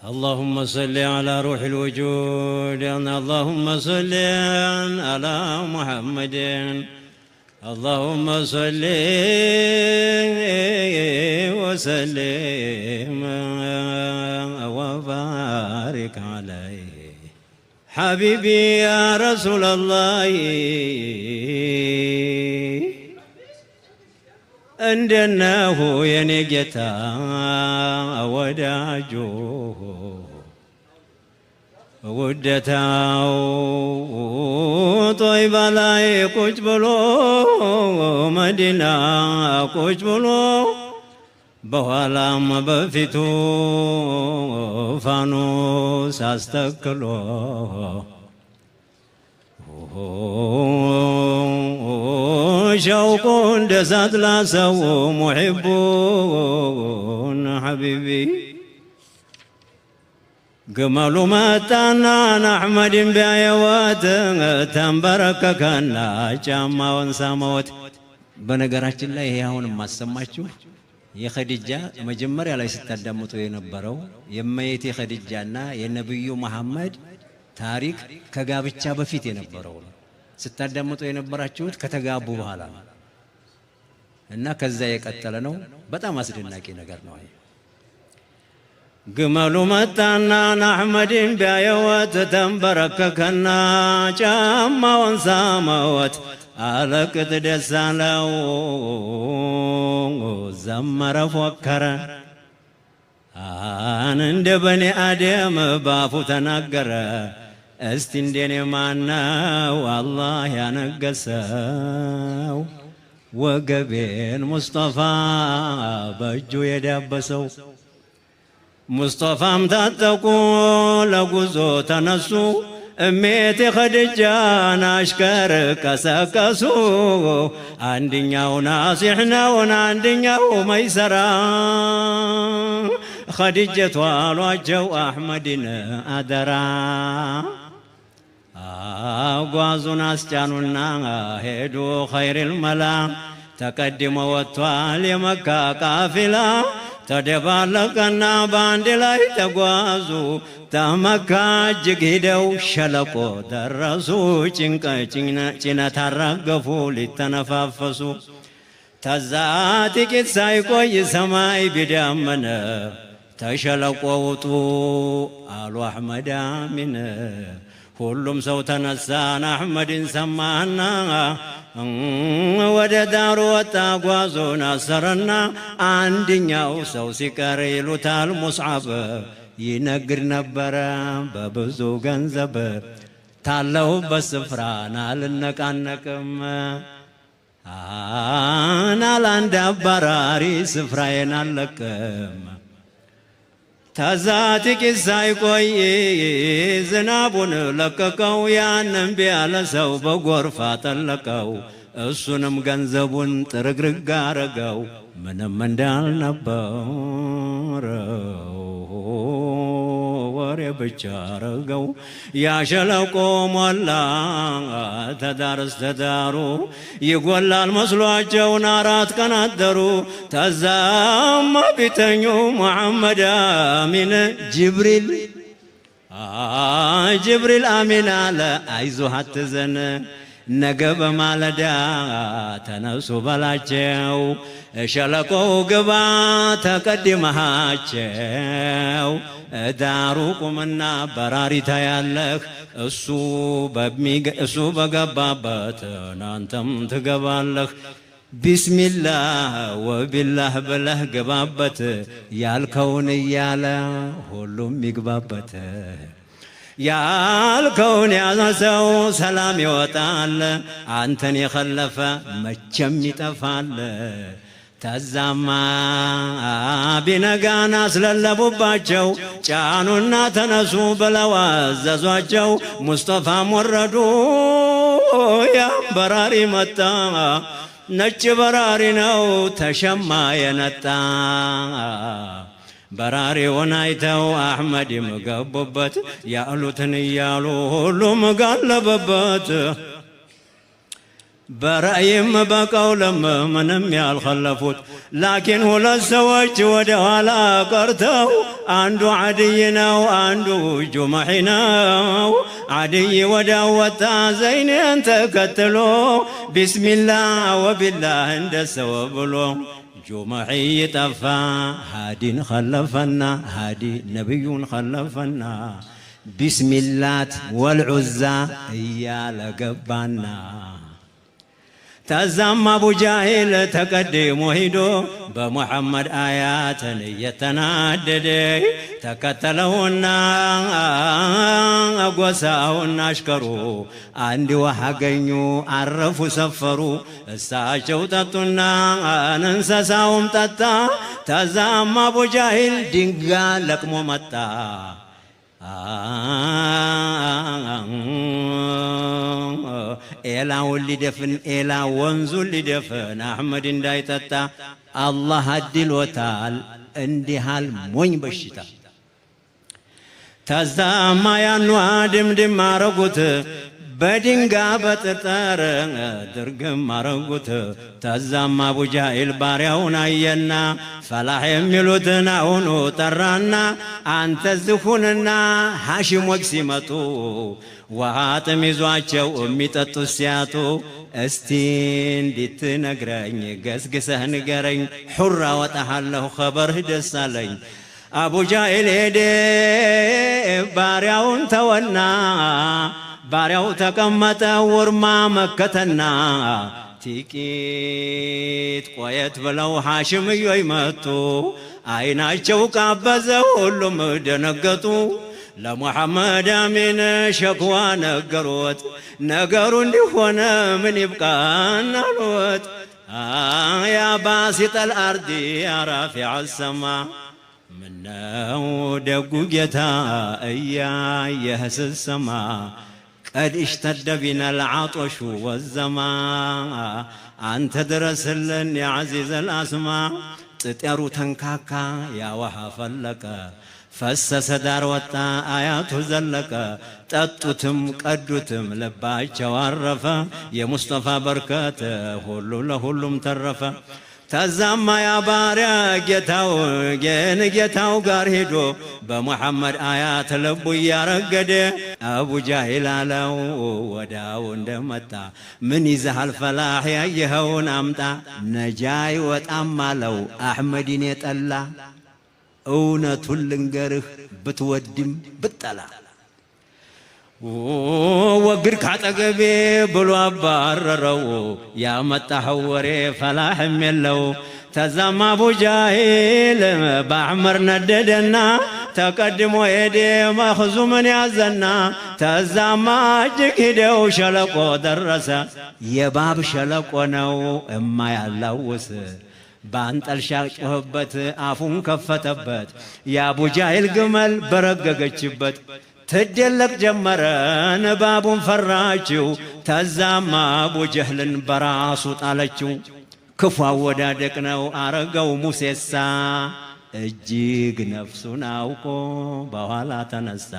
اللهم صل على روح الوجود اللهم صل على محمد اللهم صل وسلم وبارك عليه حبيبي يا رسول الله እንደነሁ የኔ ጌታ ወዳጁ ውደታው ጦይባ ላይ ቁጭ ብሎ መዲና ቁጭ ብሎ በኋላም በፊቱ ፋኖስ አስተክሎ شوق دسات لا سو محبون حبيبي قملوا ماتانا نحمد بأيوات تنبرككنا جاما ونساموت በነገራችን ላይ ይሄ አሁን ማሰማችሁ የኸዲጃ መጀመሪያ ላይ ስታዳምጡ የነበረው የመየቴ ኸዲጃና የነብዩ መሐመድ ታሪክ ከጋብቻ በፊት የነበረው ነው። ስታዳምጡ የነበራችሁት ከተጋቡ በኋላ እና ከዛ የቀጠለ ነው። በጣም አስደናቂ ነገር ነው። ግመሉ መጣና አህመድን ቢያየወት ተንበረከከና ጫማውን ሳመወት አለቅጥ ደስ አለው ዘመረ ፎከረ እንደ በኔ አደም ባፉ ተናገረ እስቲ እንደኔ ማነው አላህ ያነገሰው ወገቤን ሙስጠፋ በእጁ የዳበሰው ሙስጠፋም ታጠቁ ለጉዞ ተነሱ እሜቴ ኸዲጃን አሽከር ቀሰቀሱ አንድኛው ናሲሕ ነው አንድኛው መይሰራ ኸዲጀቱ አሏቸው አሕመድን አደራ ጓዙን አስጫኑና ሄዱ ኸይሪል መላ ተቀድሞ ወጥቷል የመካ ቃፊላ ተደባለቀና በአንድ ላይ ተጓዙ ተመካ እጅግ ሂደው ሸለቆ ደረሱ ጭነት አራገፉ ሊተነፋፈሱ ተዛ ጥቂት ሳይቆይ ሰማይ ቢዳመነ ተሸለቆ ውጡ አሉ አሕመድ አሚን ሁሉም ሰው ተነሳን አሕመድን ሰማና ወደ ዳሩ ወጣ ጓዙን አሰረና አንድኛው ሰው ሲቀር ይሉታል ሙስዓብ ይነግድ ነበረ በብዙ ገንዘብ ታለሁበት ስፍራን አልነቃነቅም አናላንድ አባራሪ ስፍራዬን አልለቅም ተዛ ጥቂት ሳይቆይ ዝናቡን ለቀቀው ያንን ቢያለ ሰው በጎርፍ አጠለቀው እሱንም ገንዘቡን ጥርግርግ አረገው ምንም እንዳልነበረው ወሬ ብቻ አረገው ያሸለቆ ሞላ ተዳር እስከ ዳሩ ይጎላል መስሏቸውን 4 ቀን አደሩ ተዛማ ቢተኙ መሐመድ አሚን ጅብሪል አሚን አለ አይዞህ አትዘን ነገ በማለዳ ተነሱ በላቸው ሸለቆው ግባ ተቀድመሃቸው ዳሩ ቁምና በራሪታ ያለህ እሱ በገባበት እናንተም ትገባለህ ቢስሚላህ ወቢላህ ብለህ ገባበት ያልከውን እያለ ሁሉም ይግባበት ያልከውን ያዘ ሰው ሰላም ይወጣል አንተን የኸለፈ መቼም ይጠፋል ተዛማ ቢነጋና አስለለቡባቸው ጫኑና ተነሱ ብለው አዘዟቸው ሙስጠፋም ወረዱ ያም በራሪ መጣ ነጭ በራሪ ነው ተሸማ የነጣ በራሪውን አይተው አሕመድ ገቡበት ያሉትን እያሉ ሁሉም ጋለበበት برأيم بقولم منم يالخلفوت لكن هو للسوج ودوالا قرتو عنده عدينا وعنده جمحنا عدي وداوتا زين انت قتلو بسم الله وبالله عند السوابلو جمحي طفا هادي خلفنا هادي نبي خلفنا بسم الله والعزى يا لقبانا تزام أبو جاهل تقدم وحيدو بمحمد آيات يتنادد تكتلونا أقوساونا أشكروا عندي وحقنيو عرفوا سفروا الساعة تطنا ننسساهم تتا تزام أبو جاهل دنقا لك ممتا إلا ولي دفن إلا ونزو اللي دفن أحمد اندايتتا الله هدل وتعال اندي هال موين بشتا تزاما يانو آدم دم مارغوت بدنگا بتتار درگم مارغوت تزاما أبو جاهل باريون أينا فلاح يميلوتنا ونو ترانا أنت الزخوننا هاشم وكسيمتو وهاتم يزواچو أميتتو سياتو استين ديت نگرين قسقسه نگرين حرة وتحله خبر دسالين أبو جاهل هدي باريون تونا باريو تقمت ورما مكتنا تيكيت قويت بلو حاشم يمتو عيناچو قابزه ሁሉም ደነገጡ ለሙሐመድ አሚን ሸክዋ ነገሩት ነገሩ እንዲሆነ ምን ይብቃን አሉት ያ ባሲጥ الارض يا رافع السما ምነው ደጉ ጌታ እያየህ ስትሰማ قد اشتد بنا العطش والزمان أنت درسلن يا عزيز الأسماء تتيرو تنكاكا يا وها فلك فسس دار وطا آيات زلك تتتم قدتم لباچ وعرفا يا مصطفى بركات هلو لهلم ترفا تزاما يا باريا جيتاو جين جيتاو غارهدو بمحمد آيات لبو يارقد أبو جاهل علو وداو اندمتا من يزح الفلاح يهون أمتا نجاي وتأمالو أحمد يتألا أونة لنقرخ بتودم بتلا وقرك عتقبي بلو أباررو يا متحوري فلاح ملو تزام أبو جاهل بعمر نددنا تقدموا يدي مخزوم يازنا تزام أجك هدو شلقو درسا يباب شلقو نو اما يالوس بانت الشاق هبت عفون كفتبت يا أبو جاهل قمل برققشبت تدلك جمران باب فراچو تزاما أبو جهل براسو طالچو كفوا ودادك نو أرقو موسيسا እጅግ ነፍሱን አውቆ በኋላ ተነሳ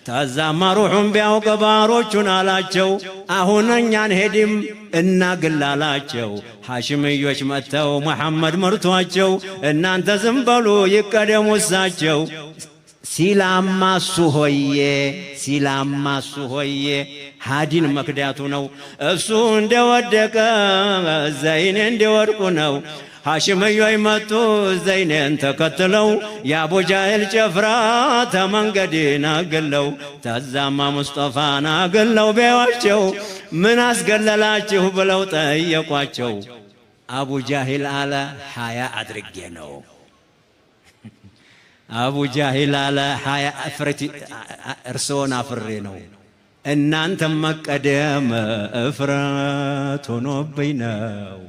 تزاما روحهم بياو قباروچون አላቸው አሁን እኛን ሄድም እና ግላላቸው ሐሽምዮች መተው መሐመድ መርቷቸው እናንተ ዝም በሉ ይቀደሙ እሳቸው ሲላማሱ ሆዬ ሃዲን መክዳቱ ነው እሱ እንደወደቀ ዘይኔ እንደወድቁ ነው ሐሽምዮች መጡ ዘይኔን ተከትለው የአቡ ጃህል ጭፍራ ተመንገድን አገለው ተዛማ ሙስጠፋን አገለው ቢያዋቸው ምን አስገለላችሁ ብለው ጠየቋቸው አቡ ጃህል አለ ሀያ አድርጌ ነው አቡ ጃህል አለ ሀያ እፍረት እርሶን አፍሬ ነው እናንተም መቀደም እፍረት ሆኖብኝ ነው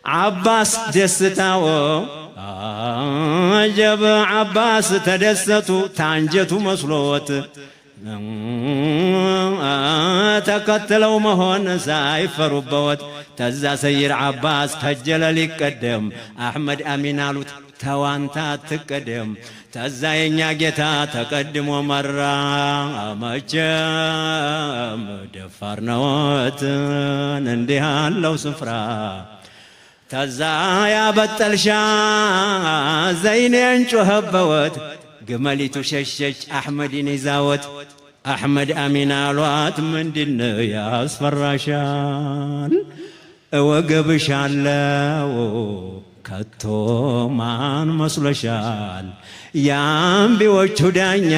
عباس دستاو عجب عباس تدستو تانجتو مسلوت تقتلوا مهون سايفر بوت تزا سير عباس خجل لقدم أحمد أمين علوت ተዋንታ አትቀደም ተዛ የኛ ጌታ ተቀድሞ መራ መቼም ደፋር ነዎትን እንዲህ ያለው ስፍራ ተዛ ያበጠልሻ ዘይኔን ጮኸበወት ግመሊቱ ሸሸች አሕመድን ይዛወት አሕመድ አሚን አሏት ምንድን ያስፈራሻል እወገብሻለው ከቶ ማን መስሎሻል የአንቢዎቹ ዳኛ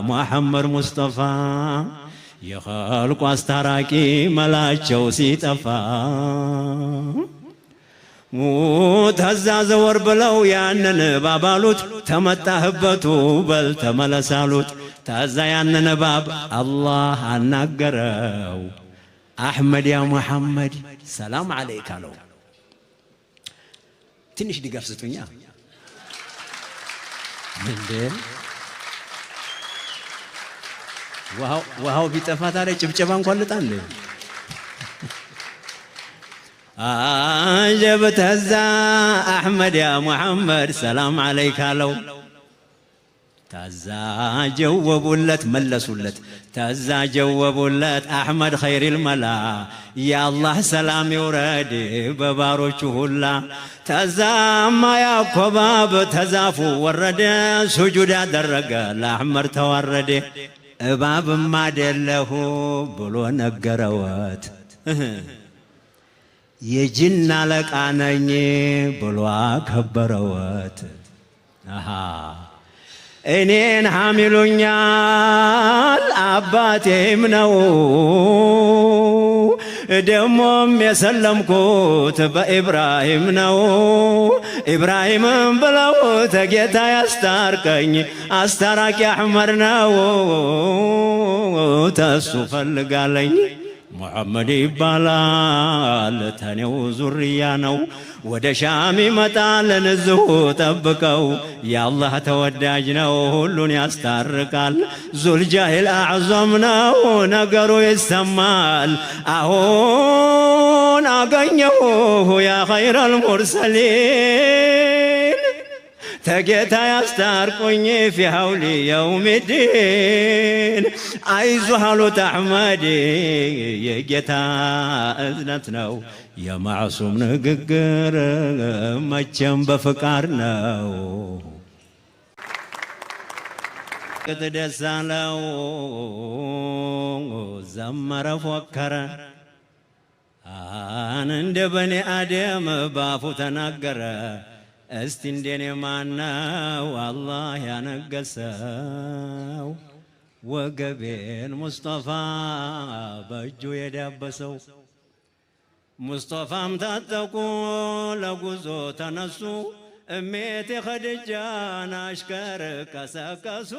ሙሐመድ ሙስጠፋ የኸልቁ አስታራቂ መላቸው ሲጠፋ ተዛ ዘወር ብለው ያንን ባባሉት ተመጣህበቱ በል ተመለሳሉት ተዛ ያንን ባብ አላህ አናገረው አሕመድ ያ ሙሐመድ ሰላም ዓለይክ አለው ትንሽ ድጋፍ ስጡኛ እንዴ ውሃው ቢጠፋ ታዲያ ጭብጨባ እንኳን ልጣል አጀብ ተዛ አሕመድ ያ ሙሐመድ ሰላም ዓለይክ አለው ተዛ ጀወቡለት መለሱለት ተዛ ጀወቡለት አሕመድ ኸይሪል መላ ያአላህ ሰላም ይውረድ በባሮቹ ሁላ ተዛማ ያኮባብ ተዛፉ ወረደ ሱጁድ አደረገ ለአሕመድ ተዋረደ እባብማ አይደለሁ ብሎ ነገረወት የጅን አለቃ ነኝ ብሎ አከበረወት እኔን ሐሚሉኛል አባቴም ነው ደሞም የሰለምኩት በኢብራሂም ነው ኢብራሂምም ብለው ተጌታ ያስታርቀኝ አስታራቂ አሕመድ ነው ተሱ ፈልጋለኝ ሙሐመድ ይባላል ተኔው ዙርያ ነው ወደ ሻም ይመጣል ንዝሁ ጠብቀው የአላህ ተወዳጅ ነው ሁሉን ያስታርቃል ዙልጃሂል አዕዘም ነው ነገሩ ይሰማል አሁን አገኘሁ ያ ኸይረል ሙርሰሊን ተጌታ ያስታርቁኝ ፊ ሐውሊ የውሚዲን አይዞህ አሉት አሕመድ የጌታ እዝነት ነው የማዕሱም ንግግር መቼም በፍቃድ ነው ደስ አለው ዘመረ ፎከረ እንደ በኔ አደም ባፉ ተናገረ እስቲ እንደኔ ማነው አላህ ያነገሰው ወገቤን ሙስጠፋ በእጁ የዳበሰው ሙስጠፋም ታጠቁ ለጉዞ ተነሱ እሜቴ ኸዲጃን አሽከር ቀሰቀሱ